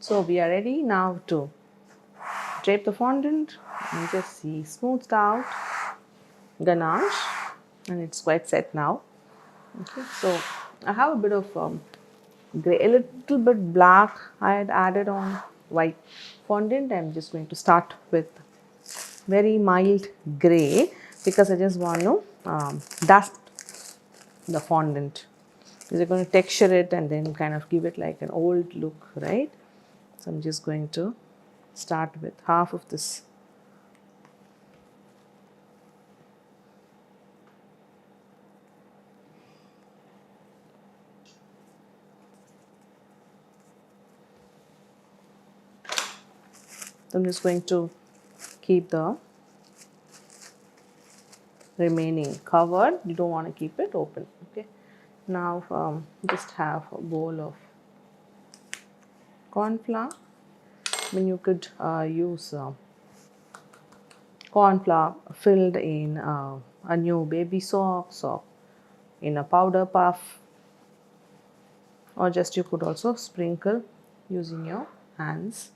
So we are ready now to drape the fondant and just see smoothed out ganache, and it's quite set now. Okay, so I have a bit of gray, a little bit black. I had added on white fondant. I'm just going to start with very mild gray because I just want to dust the fondant. You're going to texture it and then kind of give it like an old look, right? So I'm just going to start with half of this. So I'm just going to keep the remaining covered. You don't want to keep it open. Okay. Now just have a bowl of corn flour. I mean, you could use corn flour filled in a new baby socks or in a powder puff, or just you could also sprinkle using your hands.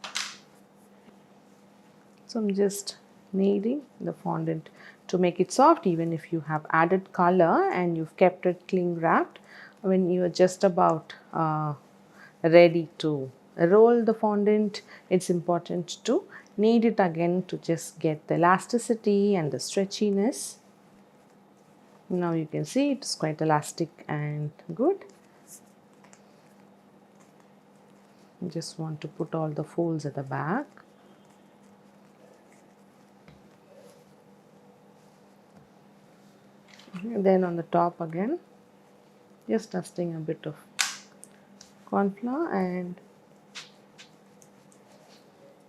So I'm just kneading the fondant to make it soft. Even if you have added color and you've kept it cling wrapped, when you are just about ready to roll the fondant, it's important to knead it again to just get the elasticity and the stretchiness. Now you can see it's quite elastic and good. You just want to put all the folds at the back. And then on the top again, just dusting a bit of corn flour and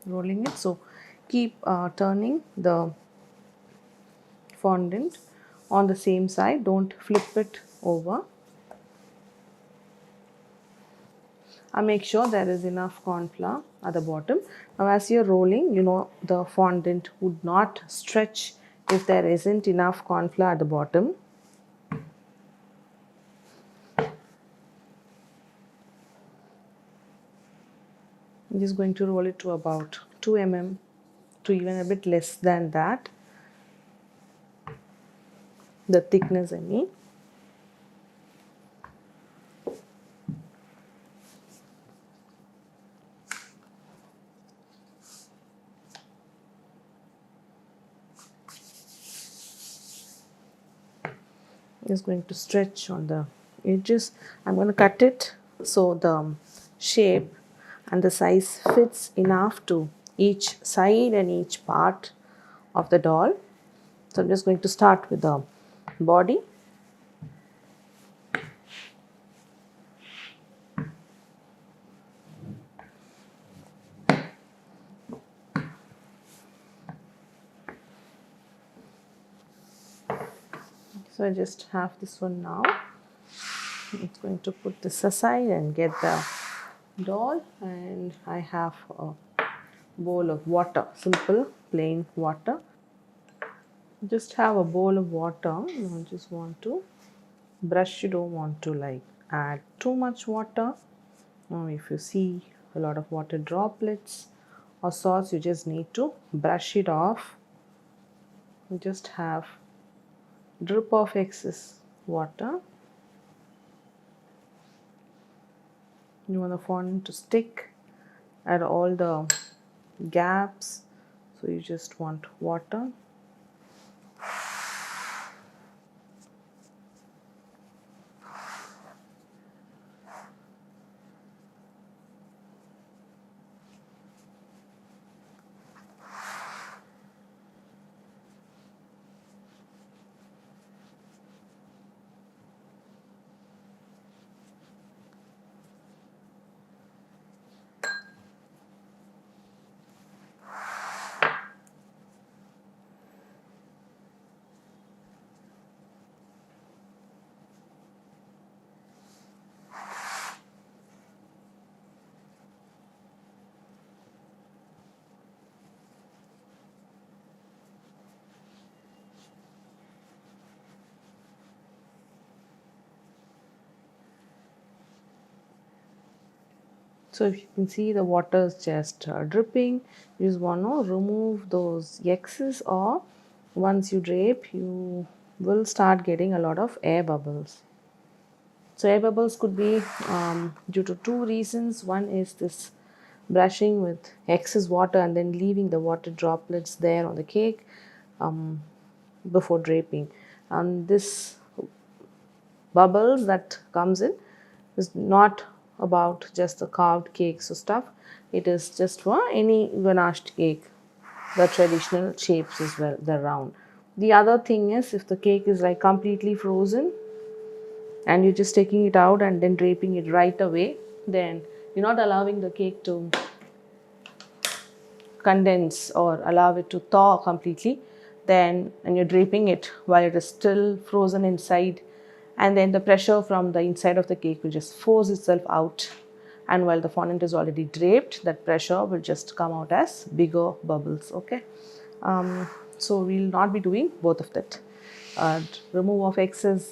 rolling it. So keep turning the fondant on the same side, don't flip it over. I make sure there is enough corn flour at the bottom. Now as you're rolling, you know the fondant would not stretch if there isn't enough corn flour at the bottom. I'm just going to roll it to about 2 mm, to even a bit less than that, the thickness I mean. Just going to stretch on the edges. I'm going to cut it so the shape and the size fits enough to each side and each part of the doll. So I'm just going to start with the body. So I just have this one now. I'm going to put this aside and get the doll, and I have a bowl of water, simple plain water. Just have a bowl of water. You just want to brush, you don't want to like add too much water. Now if you see a lot of water droplets or sauce, you just need to brush it off. You just have drip of excess water. You want the fondant to stick at all the gaps, so you just want water. So if you can see the water is just dripping, you just want to remove those excess, or once you drape, you will start getting a lot of air bubbles. So air bubbles could be due to two reasons. One is this brushing with excess water and then leaving the water droplets there on the cake um, before draping. And this bubbles that comes in is not about just the carved cakes or stuff. It is just for any ganached cake, the traditional shapes as well, the round. The other thing is, if the cake is like completely frozen and you're just taking it out and then draping it right away, then you're not allowing the cake to condense or allow it to thaw completely, then and you're draping it while it is still frozen inside, and then the pressure from the inside of the cake will just force itself out, and while the fondant is already draped, that pressure will just come out as bigger bubbles. Okay, so we'll not be doing both of that. Remove of excess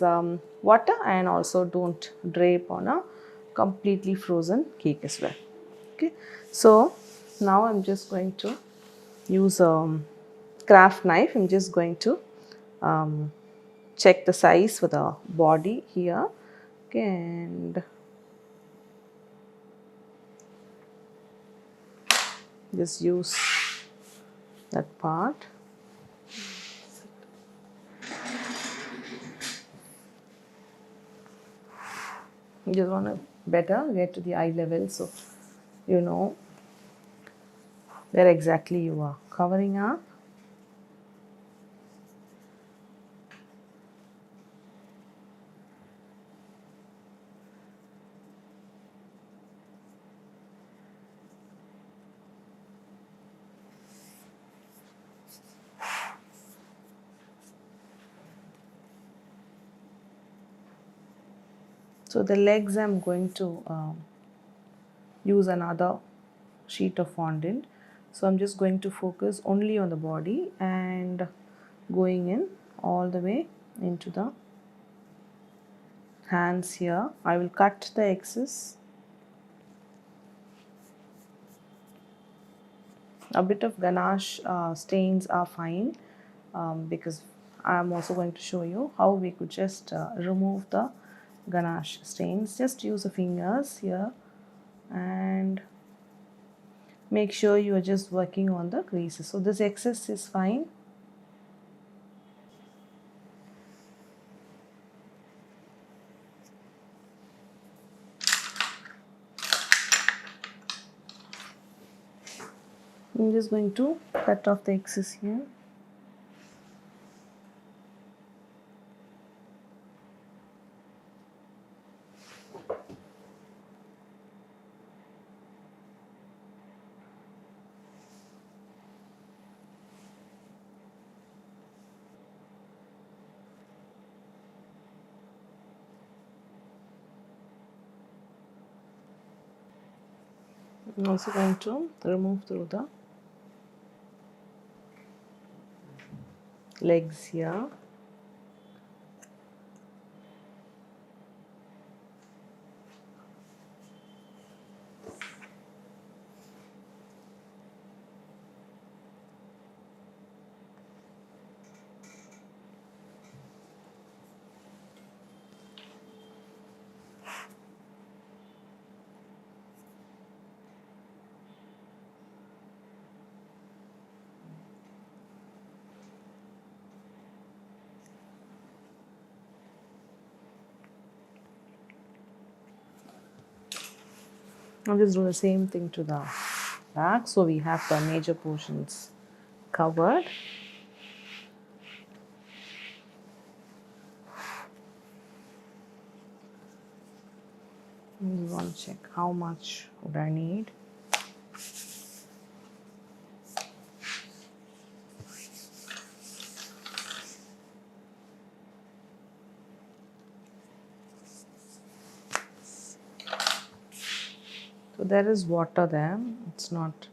water, and also don't drape on a completely frozen cake as well. Okay, so now I'm just going to use a craft knife. I'm just going to check the size for the body here. Okay, and just use that part. You just want to better get to the eye level, so you know where exactly you are covering up. So the legs, I'm going to use another sheet of fondant. So I'm just going to focus only on the body and going in all the way into the hands here. I will cut the excess. A bit of ganache stains are fine, because I am also going to show you how we could just remove the ganache stains. Just use the fingers here and make sure you are just working on the creases. So this excess is fine. I'm just going to cut off the excess here. I'm also going to remove through the legs here. I'll just do the same thing to the back, so we have the major portions covered. We want to check how much would I need. So there is water there, it's not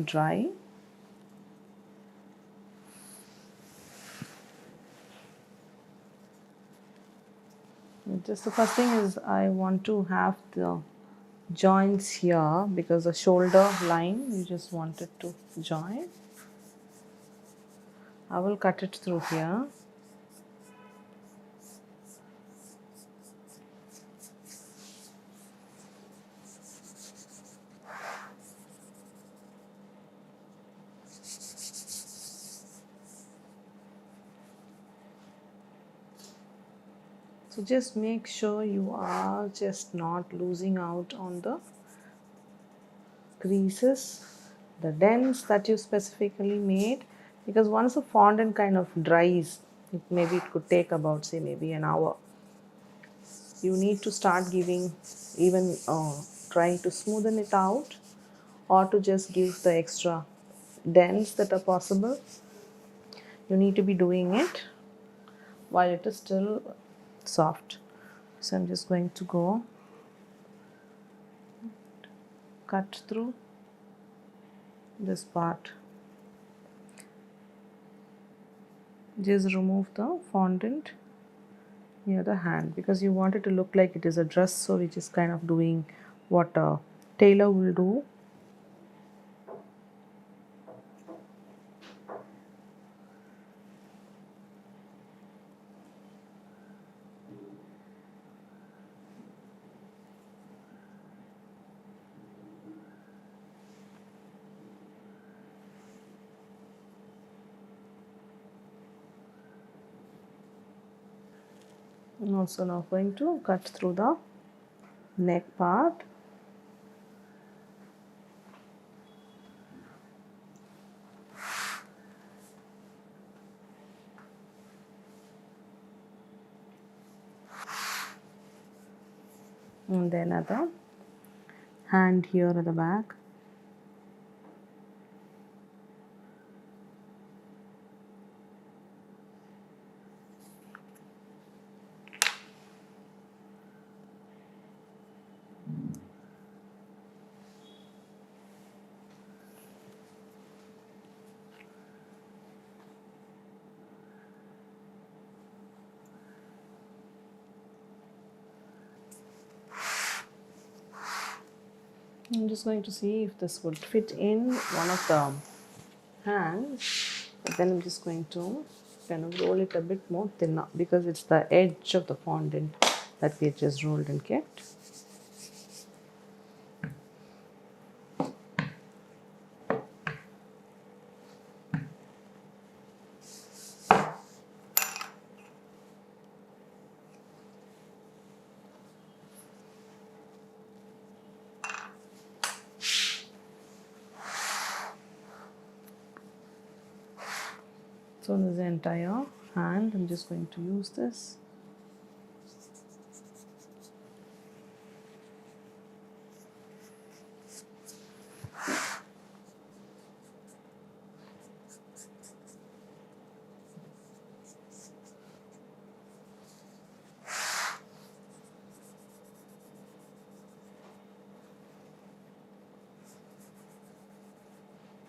dry. Just the first thing is I want to have the joins here because the shoulder line you just want it to join. I will cut it through here. So just make sure you are just not losing out on the creases, the dents that you specifically made, because once the fondant kind of dries, maybe it could take about, say, maybe an hour. You need to start giving, even trying to smoothen it out, or to just give the extra dents that are possible. You need to be doing it while it is still soft. So I'm just going to go cut through this part. Just remove the fondant near the hand because you want it to look like it is a dress, so we're just kind of doing what a tailor will do. I'm also now going to cut through the neck part. And then at the hand here at the back. I'm just going to see if this would fit in one of the hands, but then I'm just going to kind of roll it a bit more thinner because it's the edge of the fondant that we just rolled and kept. So this is the entire hand. I'm just going to use this.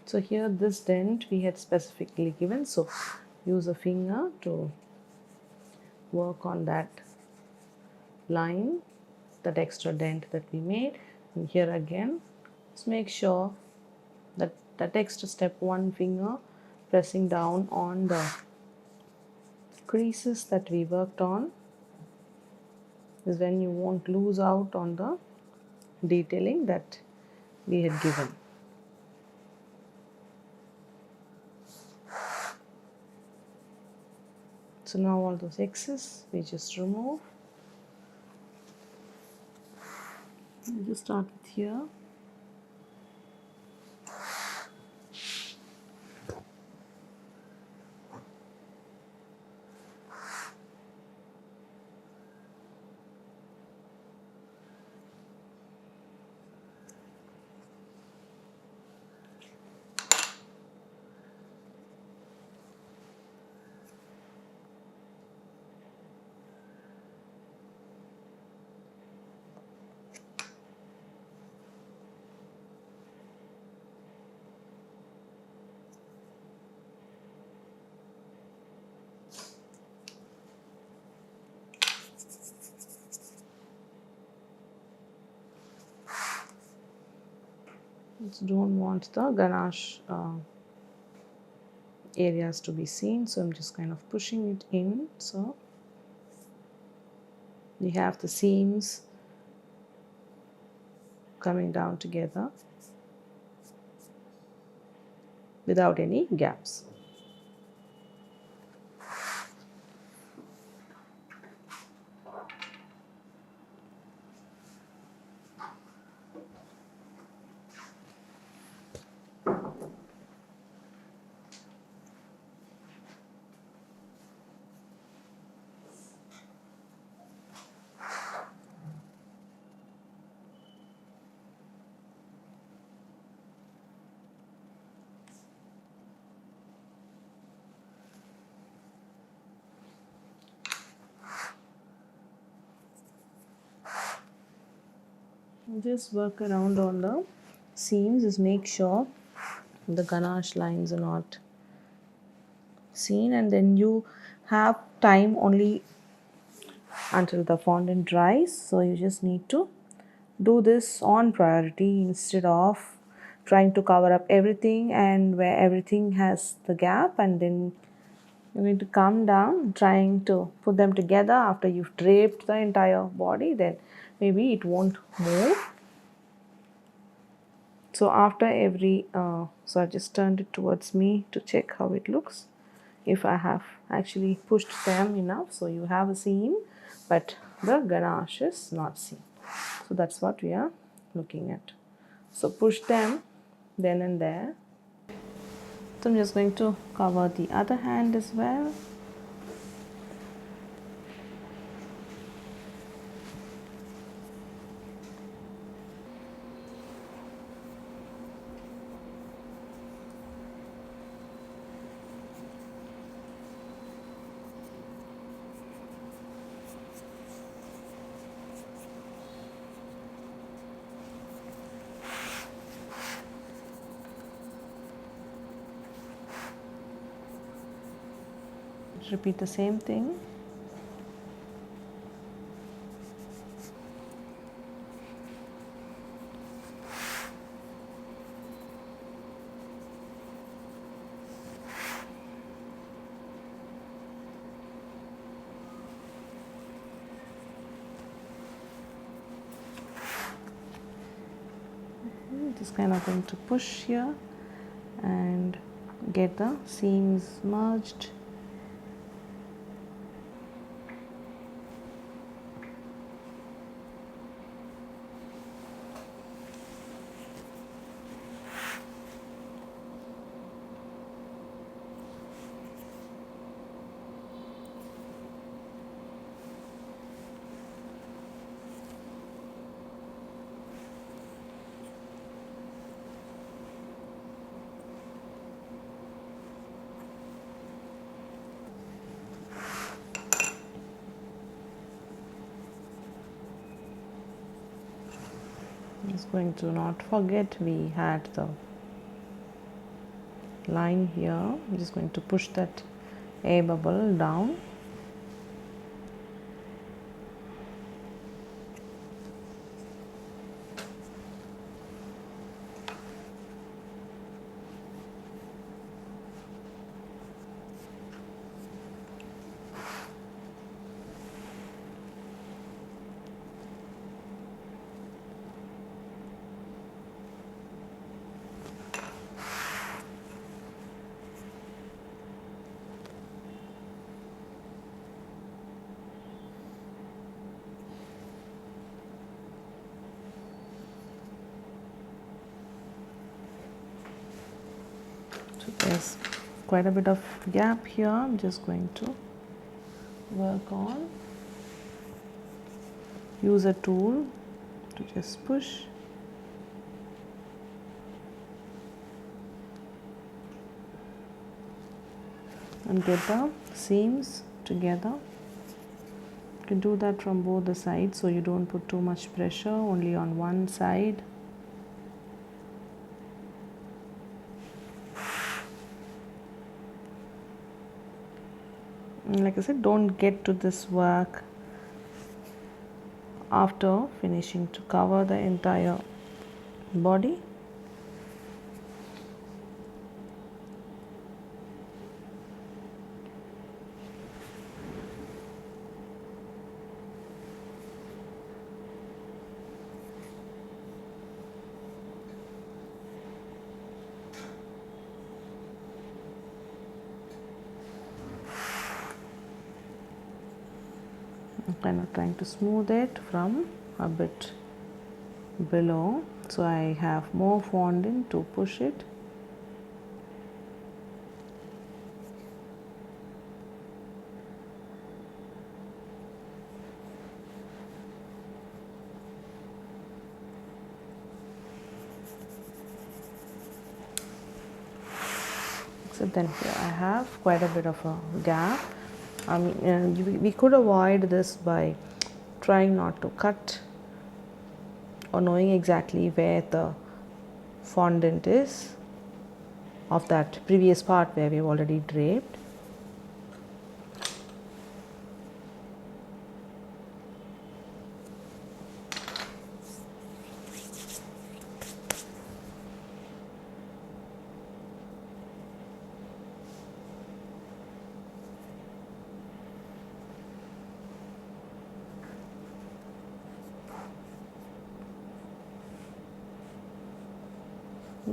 So here this dent we had specifically given, so use a finger to work on that line, that extra dent that we made. And here again, just make sure that that extra step, one finger pressing down on the creases that we worked on, is when you won't lose out on the detailing that we had given. So now all those excess we just remove. We'll just start with here. Just don't want the ganache areas to be seen, so I'm just kind of pushing it in. So you have the seams coming down together without any gaps. Just work around on the seams, just make sure the ganache lines are not seen, and then you have time only until the fondant dries, so you just need to do this on priority instead of trying to cover up everything and where everything has the gap, and then you're going to come down trying to put them together after you've draped the entire body, then maybe it won't move. So after every so I just turned it towards me to check how it looks, if I have actually pushed them enough, so you have a seam but the ganache is not seen. So that's what we are looking at. So push them then and there. So I'm just going to cover the other hand as well. Repeat the same thing. Just kind of going to push here and get the seams merged. Just going to not forget we had the line here. I'm just going to push that air bubble down. There's quite a bit of gap here. I'm just going to work on. Use a tool to just push. And get the seams together. You can do that from both the sides so you don't put too much pressure only on one side. And like I said, don't get to this work after finishing to cover the entire body. kind of trying to smooth it from a bit below, so I have more fondant to push it. So then here I have quite a bit of a gap. I mean, we could avoid this by trying not to cut or knowing exactly where the fondant is of that previous part where we've already draped.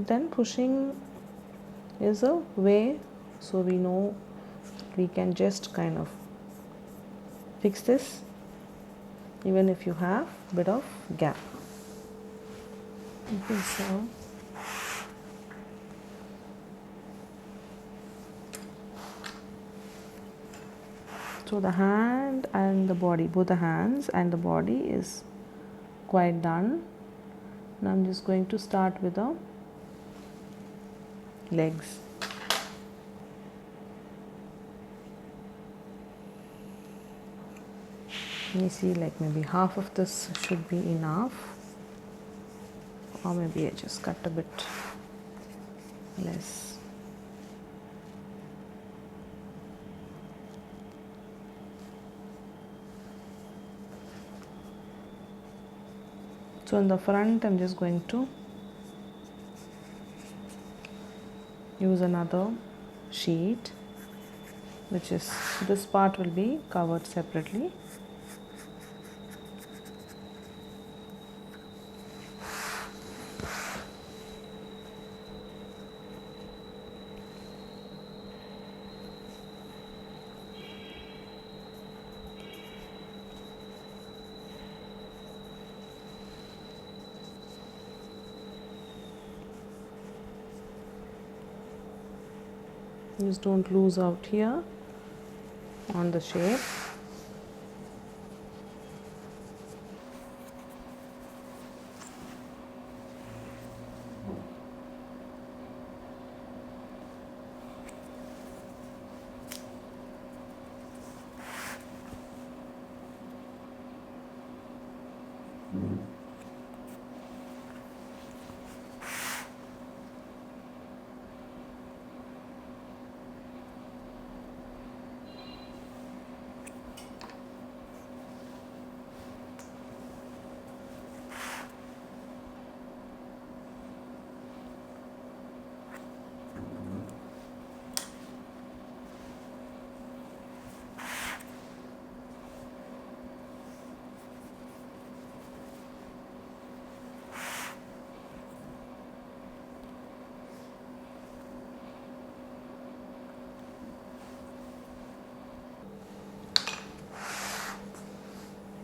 Then pushing is a way, so we know we can just kind of fix this even if you have a bit of gap. Okay, so the hand and the body, both the hands and the body is quite done. Now I'm just going to start with the legs. Let me see, like maybe half of this should be enough, or maybe I just cut a bit less. So in the front I'm just going to use another sheet, which is, this part will be covered separately. Just don't lose out here on the shape.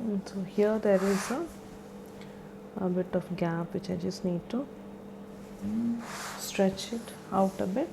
And so here there is a bit of gap which I just need to stretch it out a bit.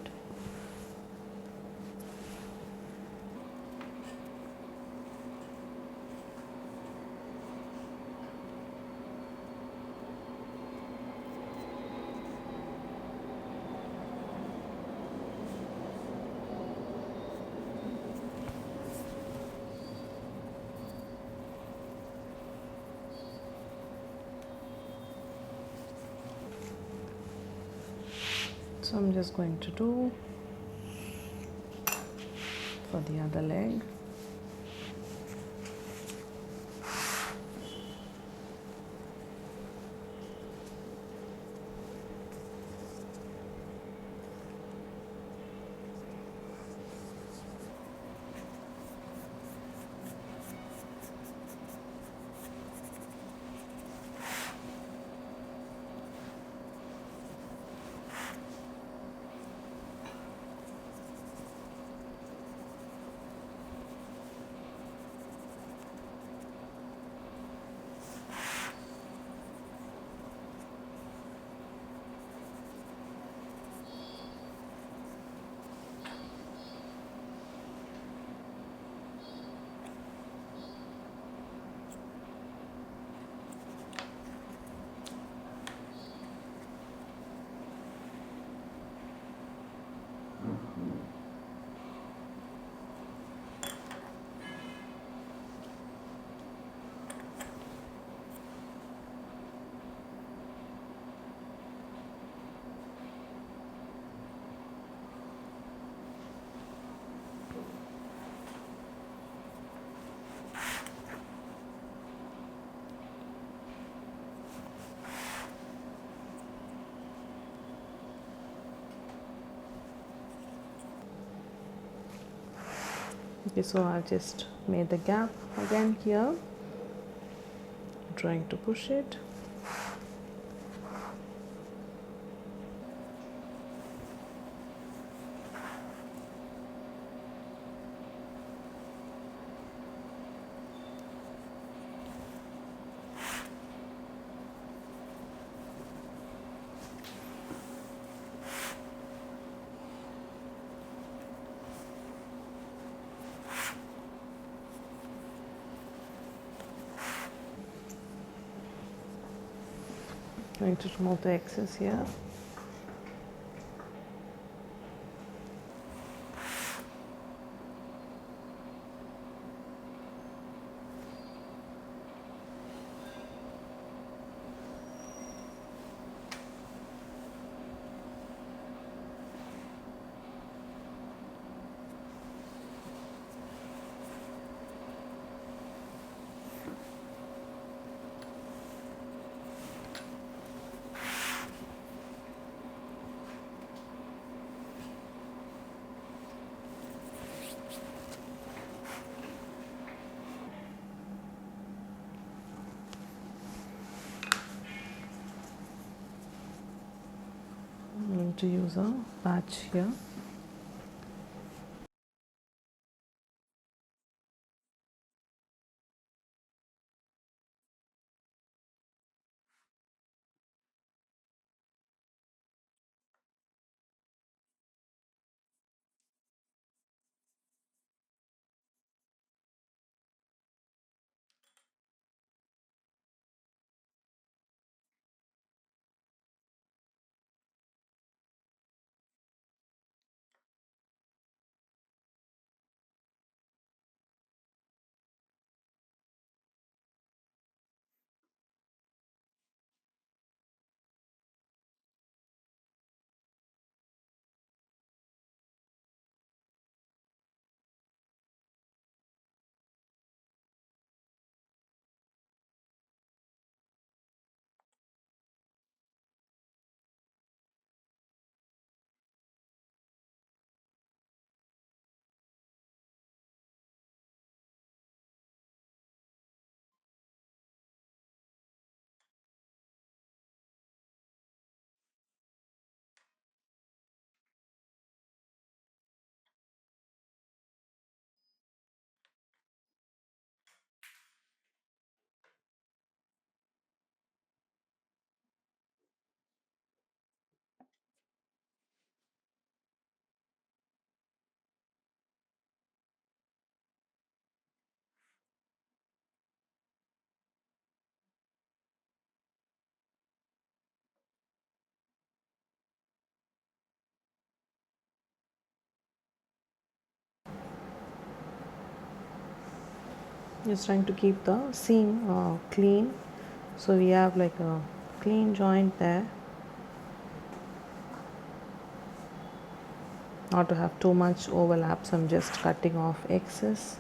So I'm just going to do for the other leg. Okay, so I just made the gap again here, trying to push it. Going to remove the excess here. I'm going to use a patch here. Just trying to keep the seam clean, so we have like a clean joint there, not to have too much overlap. So I'm just cutting off excess.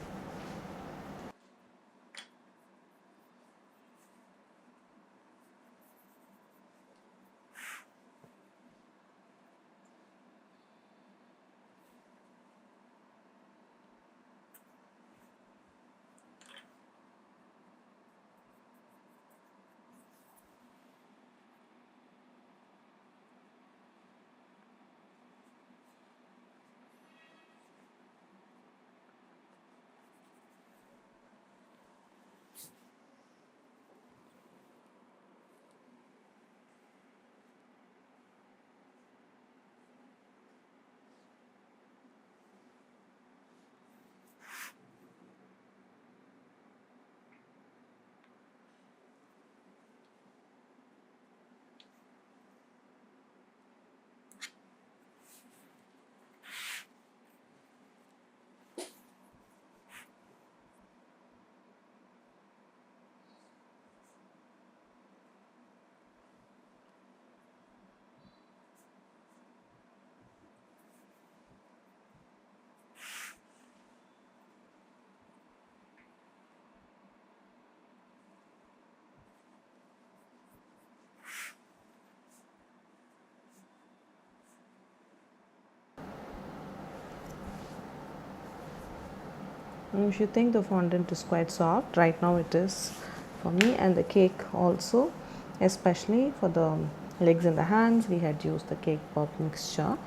If you think the fondant is quite soft, right now it is for me, and the cake also, especially for the legs and the hands, we had used the cake pop mixture.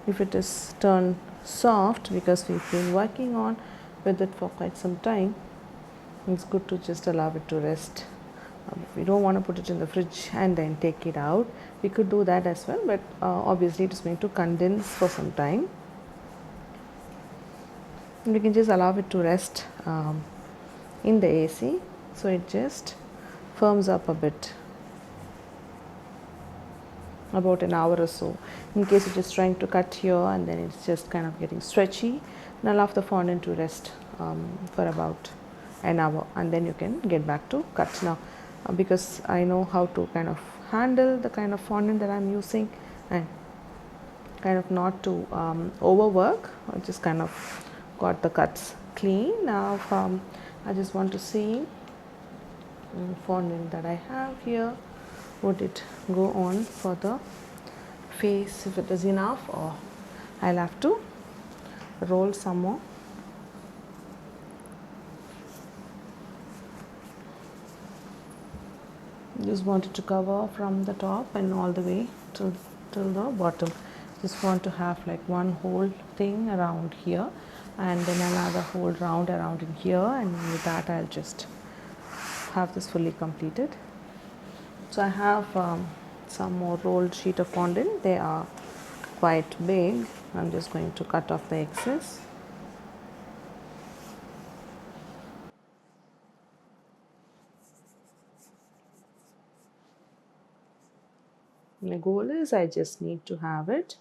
If it is turned soft because we've been working on with it for quite some time, it's good to just allow it to rest. If we don't want to put it in the fridge and then take it out, we could do that as well, but obviously it is going to condense for some time. And we can just allow it to rest in the AC, so it just firms up a bit, about an hour or so. In case you're just trying to cut here and then it's just kind of getting stretchy, and allow the fondant to rest for about an hour, and then you can get back to cut. Now because I know how to kind of handle the kind of fondant that I'm using and kind of not to overwork, I just kind of got the cuts clean. Now I just want to see fondant that I have here, would it go on for the face, if it is enough, or I'll have to roll some more. Just wanted to cover from the top and all the way till the bottom. Just want to have like one whole thing around here and then another whole round around in here, and with that I'll just have this fully completed. So I have some more rolled sheet of fondant. They are quite big. I'm just going to cut off the excess. My goal is I just need to have it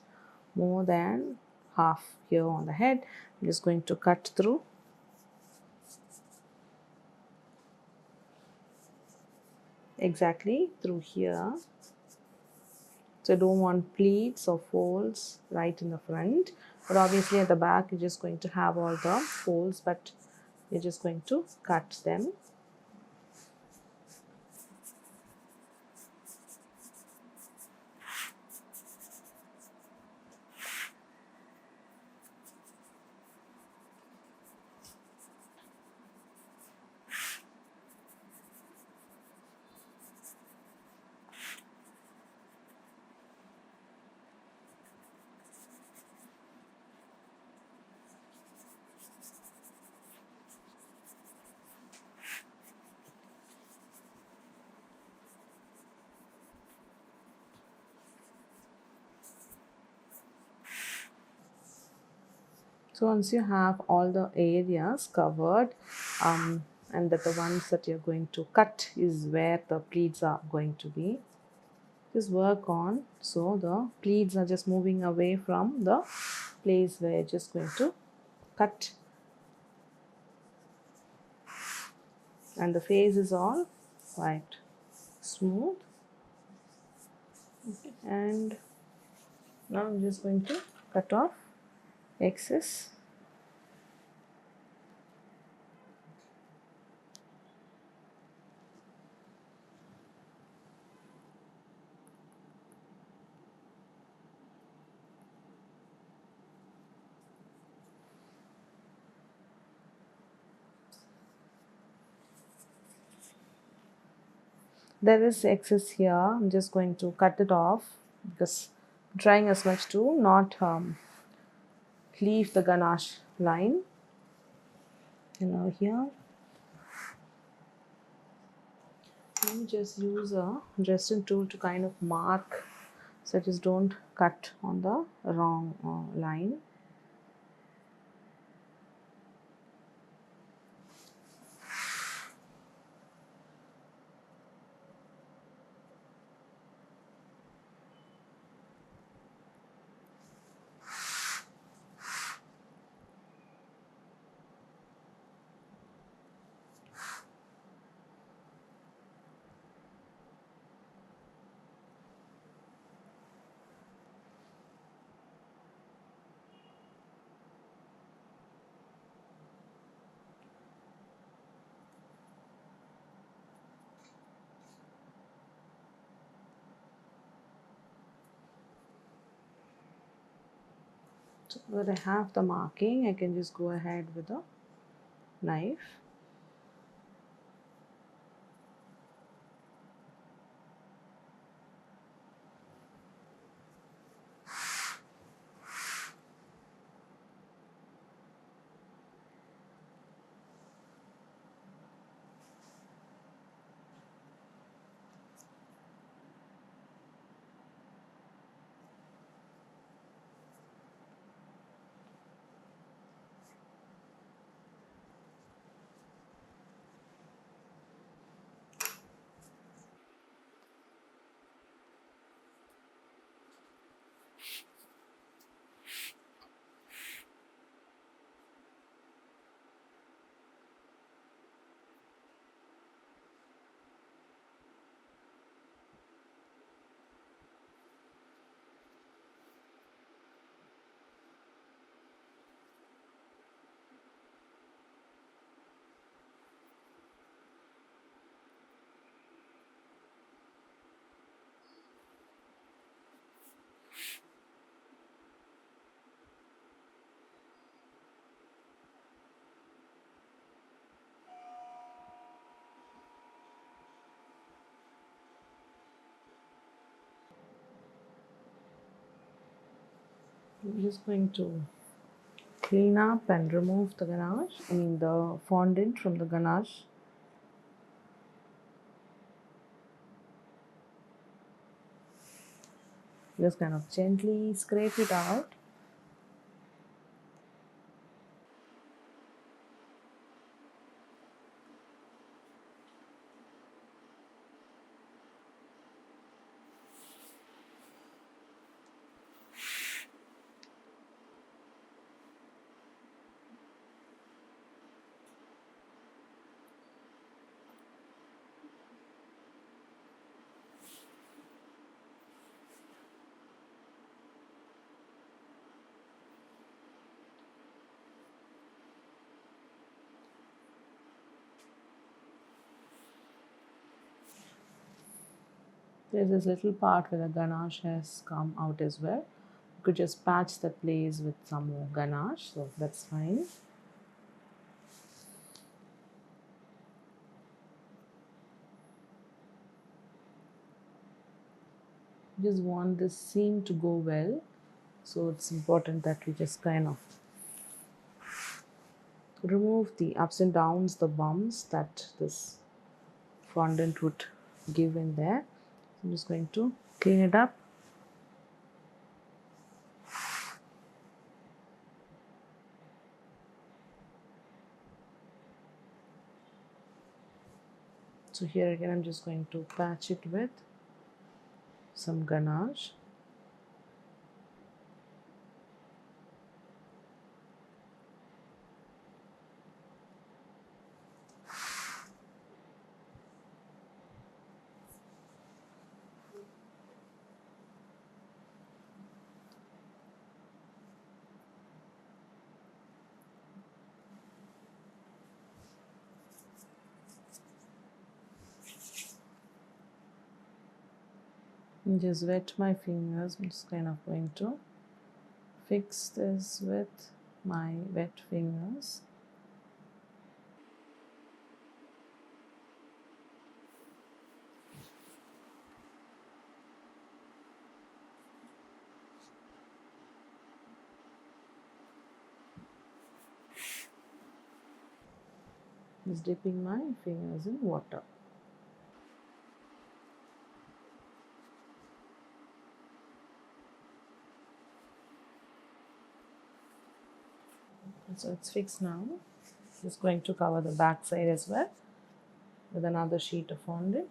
more than half here on the head. I'm just going to cut through. Exactly through here. So I don't want pleats or folds right in the front, but obviously at the back you're just going to have all the folds, but you're just going to cut them. So once you have all the areas covered, and that the ones that you're going to cut is where the pleats are going to be, just work on so the pleats are just moving away from the place where you're just going to cut, and the face is all quite smooth. Okay. And now I'm just going to cut off excess. There is excess here. I'm just going to cut it off because I'm trying as much to not leave the ganache line. And now here, let me just use a Dresden tool to kind of mark so just don't cut on the wrong line. So that I have the marking, I can just go ahead with the knife. I'm just going to clean up and remove the ganache, the fondant from the ganache. Just kind of gently scrape it out. There's this little part where the ganache has come out as well. You could just patch the place with some more ganache, so that's fine. Just want this seam to go well, so it's important that we just kind of remove the ups and downs, the bumps that this fondant would give in there. I'm just going to clean it up. So here again I'm just going to patch it with some ganache. And just wet my fingers. I'm just kind of going to fix this with my wet fingers. Just dipping my fingers in water. So it's fixed now. Just going to cover the back side as well with another sheet of fondant.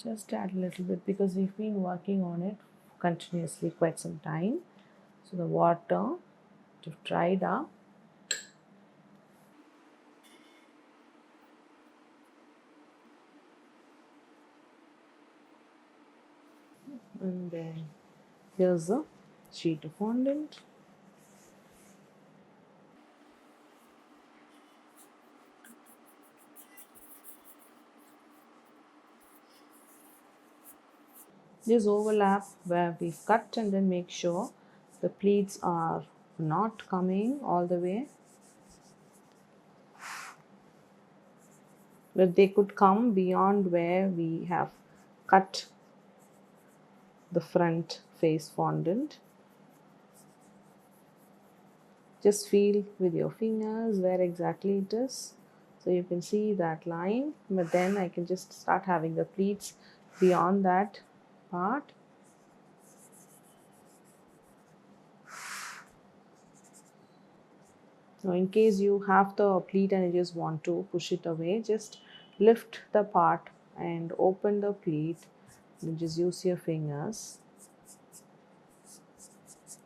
Just add a little bit because we've been working on it continuously quite some time. So the water to dry it up. And then here's a sheet of fondant. Just overlap where we've cut and then make sure the pleats are not coming all the way, but they could come beyond where we have cut the front face fondant. Just feel with your fingers where exactly it is. So you can see that line, but then I can just start having the pleats beyond that part. Now in case you have the pleat and you just want to push it away, just lift the part and open the pleat and just use your fingers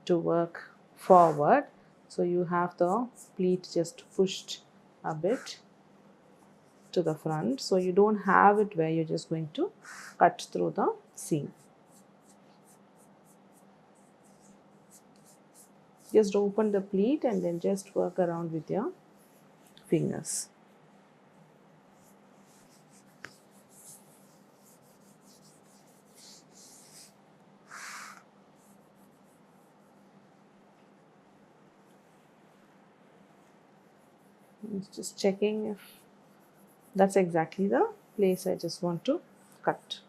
to work forward. So you have the pleat just pushed a bit to the front, so you don't have it where you're just going to cut through the seam. Just open the pleat and then just work around with your fingers. Just checking if that's exactly the place I just want to cut.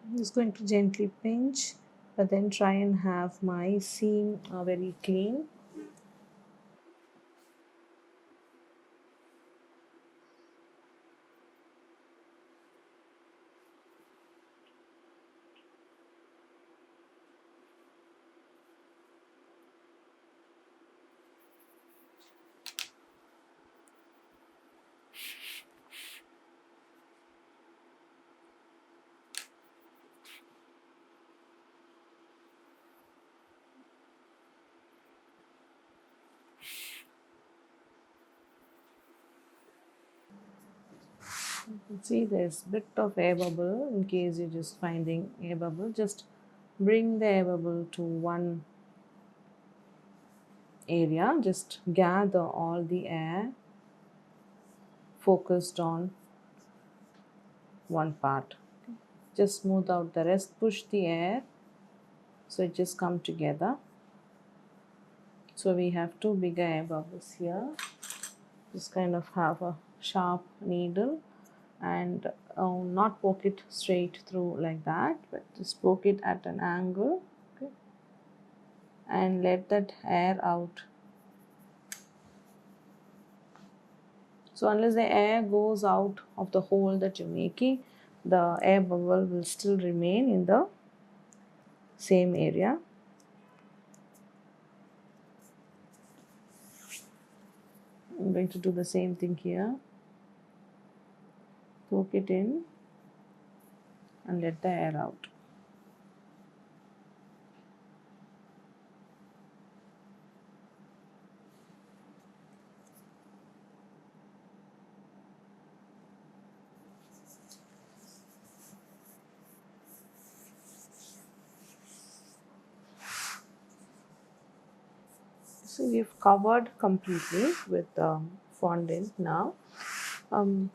I'm just going to gently pinch, but then try and have my seam very clean. You can see there's a bit of air bubble. In case you're just finding air bubble, just bring the air bubble to one area. Just gather all the air focused on one part. Just smooth out the rest, push the air so it just come together. So we have two bigger air bubbles here. Just kind of have a sharp needle and not poke it straight through like that, but just poke it at an angle, okay, and let that air out. So unless the air goes out of the hole that you're making, the air bubble will still remain in the same area. I'm going to do the same thing here. Poke it in and let the air out. So we've covered completely with fondant now. You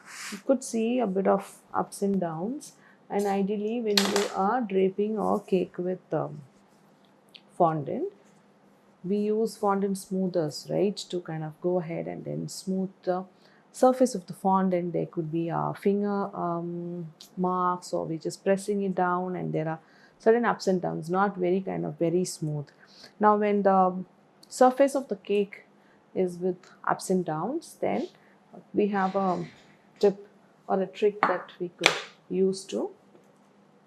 could see a bit of ups and downs, and ideally when you are draping your cake with fondant, we use fondant smoothers, right, to kind of go ahead and then smooth the surface of the fondant. There could be finger marks, or we're just pressing it down and there are certain ups and downs, not very kind of very smooth. Now when the surface of the cake is with ups and downs, then we have a tip or a trick that we could use to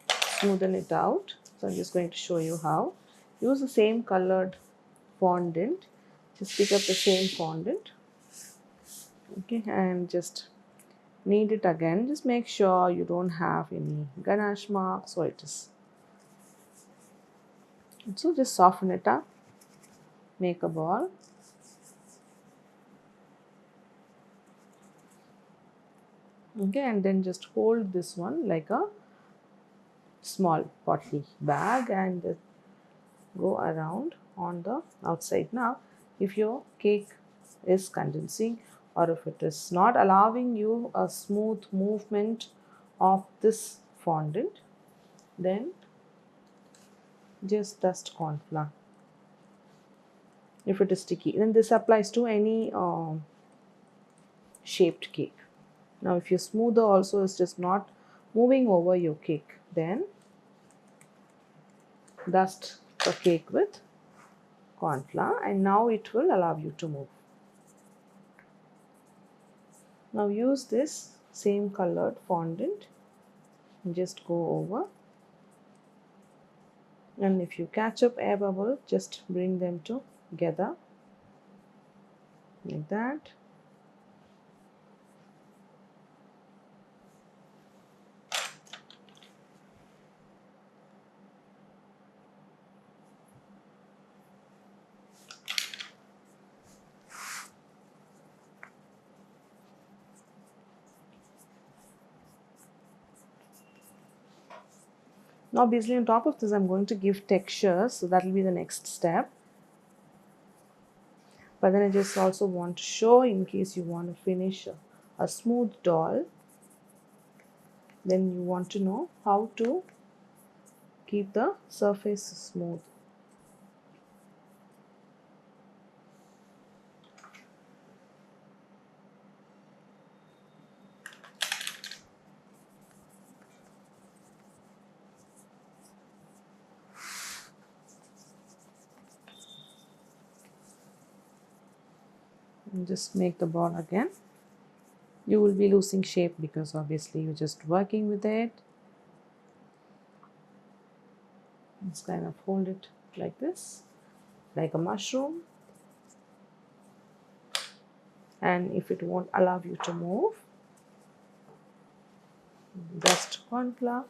smoothen it out. So I'm just going to show you how. Use the same colored fondant. Just pick up the same fondant, okay, and just knead it again. Just make sure you don't have any ganache marks or it is. So just soften it up, make a ball. Okay, and then just hold this one like a small potty bag and go around on the outside. Now, if your cake is condensing or if it is not allowing you a smooth movement of this fondant, then just dust corn flour. If it is sticky, then this applies to any shaped cake. Now, if your smoother also is just not moving over your cake, then dust the cake with corn flour and now it will allow you to move. Now use this same colored fondant and just go over, and if you catch up air bubble, just bring them together like that. Now basically on top of this I'm going to give texture, so that will be the next step. But then I just also want to show, in case you want to finish a smooth doll, then you want to know how to keep the surface smooth. And just make the ball again. You will be losing shape because obviously you're just working with it. Just kind of hold it like this, like a mushroom. And if it won't allow you to move, dust corn flour.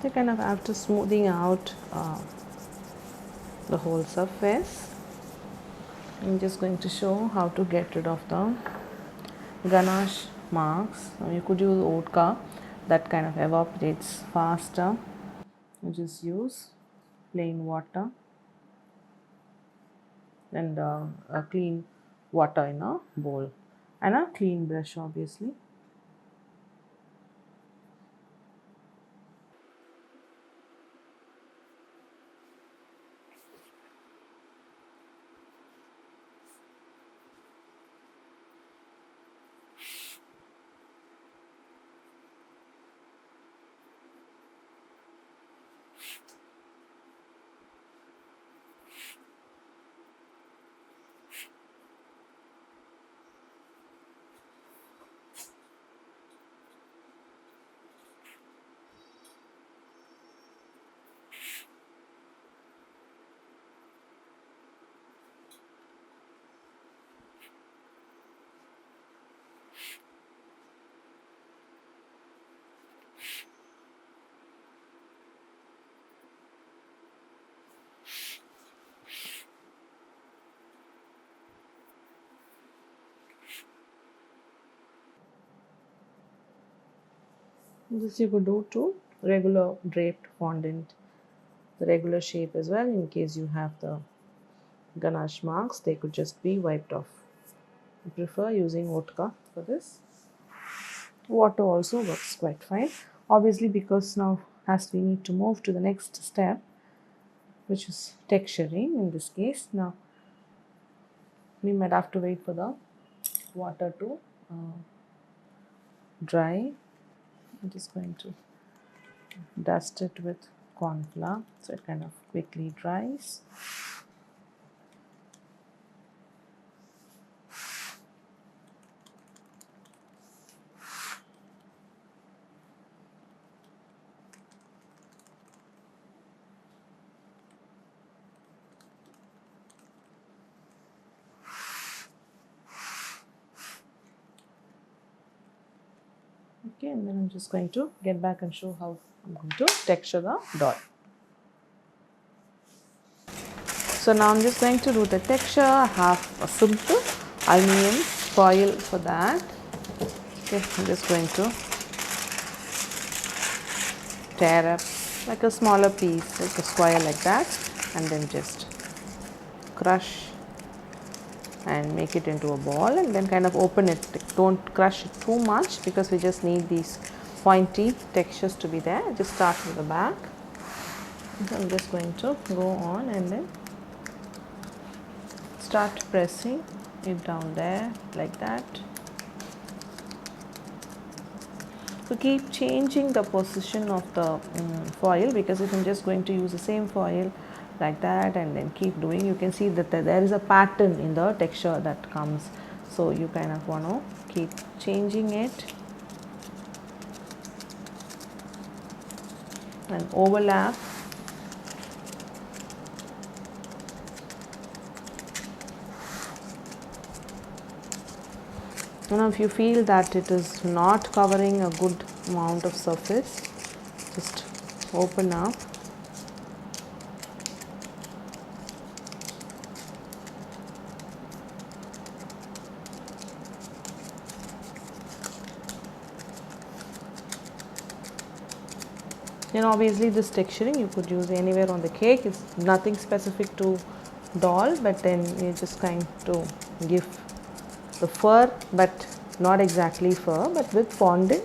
So kind of after smoothing out the whole surface, I'm just going to show how to get rid of the ganache marks. You could use vodka, that kind of evaporates faster. You just use plain water and a clean water in a bowl and a clean brush obviously. This you could do to regular draped fondant, the regular shape as well. In case you have the ganache marks, they could just be wiped off. I prefer using vodka for this. Water also works quite fine. Obviously, because now as we need to move to the next step, which is texturing in this case. Now we might have to wait for the water to dry. I'm just going to dust it with corn flour so it kind of quickly dries. Okay, and then I'm just going to get back and show how I'm going to texture the doll. So now I'm just going to do the texture. I have a simple aluminium foil for that. Okay, I'm just going to tear up like a smaller piece, like a square like that, and then just crush and make it into a ball, and then kind of open it. Don't crush it too much because we just need these pointy textures to be there. Just start with the back. So I'm just going to go on and then start pressing it down there like that. So keep changing the position of the foil, because if I'm just going to use the same foil like that and then keep doing, you can see that there is a pattern in the texture that comes. So you kind of want to keep changing it and overlap. Now if you feel that it is not covering a good amount of surface, just open up. And obviously this texturing you could use anywhere on the cake. It's nothing specific to doll, but then you just kind to give the fur, but not exactly fur, but with fondant.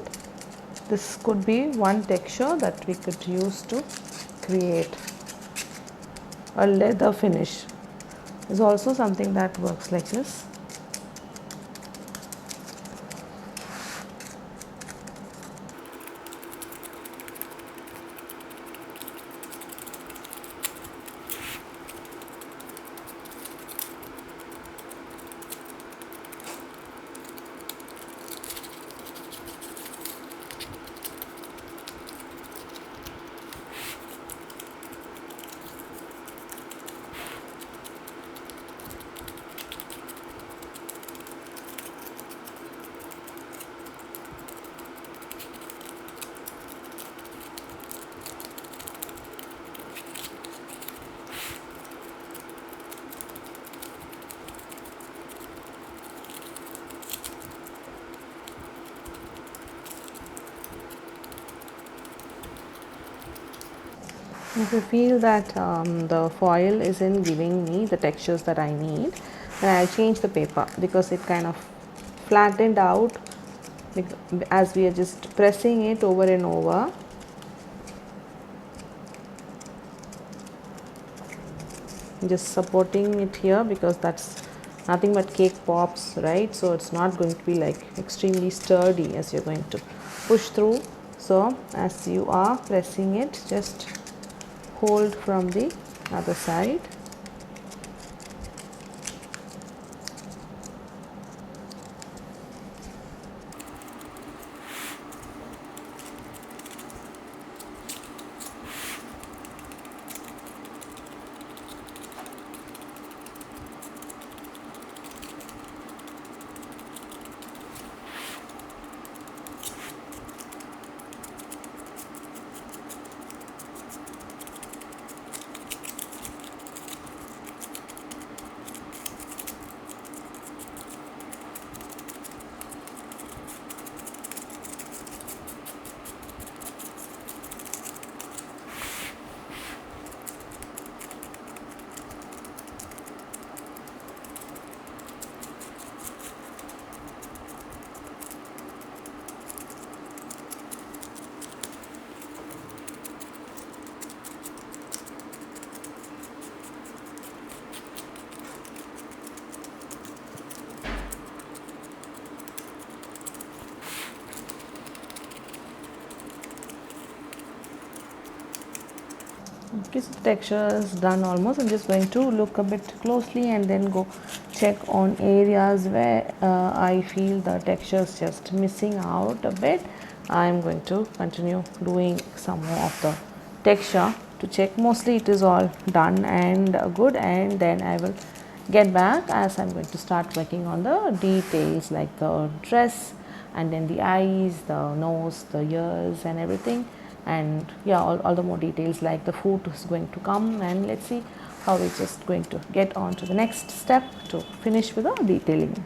This could be one texture that we could use to create a leather finish. Is also something that works like this. If you feel that the foil isn't giving me the textures that I need, then I'll change the paper, because it kind of flattened out as we are just pressing it over and over. Just supporting it here, because that's nothing but cake pops, right? So it's not going to be like extremely sturdy as you're going to push through. So as you are pressing it, just hold from the other side. Okay, so the texture is done almost. I'm just going to look a bit closely and then go check on areas where I feel the texture is just missing out a bit. I'm going to continue doing some more of the texture to check. Mostly it is all done and good, and then I will get back as I'm going to start working on the details like the dress and then the eyes, the nose, the ears and everything, and yeah, all the more details like the food is going to come. And let's see how we're just going to get on to the next step to finish with the detailing.